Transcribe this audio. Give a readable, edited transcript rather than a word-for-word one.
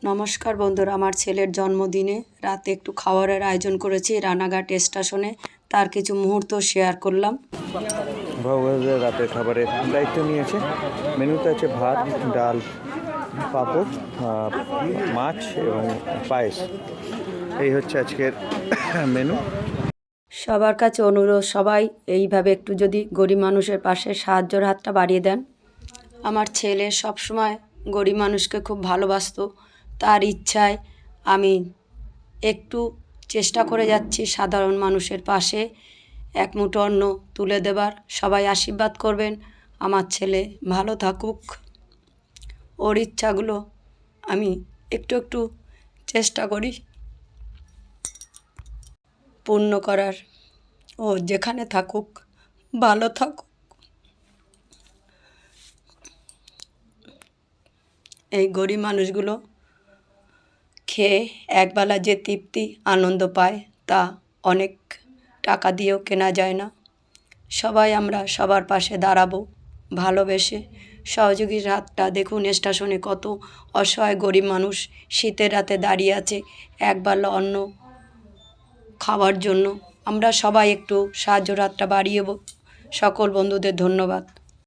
নমস্কার বন্ধুরা, আমার ছেলের জন্মদিনে রাতে একটু খাবারের আয়োজন করেছি রানাঘাট স্টেশনে। তার কিছু মুহূর্ত শেয়ার করলাম। ভগবানের রাতের খাবারের দায়িত্ব নিয়েছে। মেনুতে আছে ভাত, ডাল, পাঁপড়, মাছ এবং পায়েস। এই হচ্ছে আজকের মেনু। সবার কাছে অনুরোধ, সবাই এইভাবে একটু যদি গরিব মানুষের পাশে সাহায্যের হাতটা বাড়িয়ে দেন। আমার ছেলে সবসময় গরিব মানুষকে খুব ভালোবাসতো। তার ইচ্ছায় আমি একটু চেষ্টা করে যাচ্ছি সাধারণ মানুষের পাশে এক মুঠো অন্ন তুলে দেবার। সবাই আশীর্বাদ করবেন, আমার ছেলে ভালো থাকুক। ওর ইচ্ছাগুলো আমি একটু একটু চেষ্টা করি পূর্ণ করার। ও যেখানে থাকুক, ভালো থাকুক। এই গরিব মানুষগুলো খেয়ে একবেলা যে তৃপ্তি আনন্দ পায় তা অনেক টাকা দিয়েও কেনা যায় না। সবাই আমরা সবার পাশে দাঁড়াবো ভালোবেসে। সহযোগীর হাতটা দেখুন, স্টেশনে কত অসহায় গরিব মানুষ শীতের রাতে দাঁড়িয়ে আছে একবেলা অন্ন খাওয়ার জন্য। আমরা সবাই একটু সাহায্যের হাতটা বাড়িয়ে সকল বন্ধুদের ধন্যবাদ।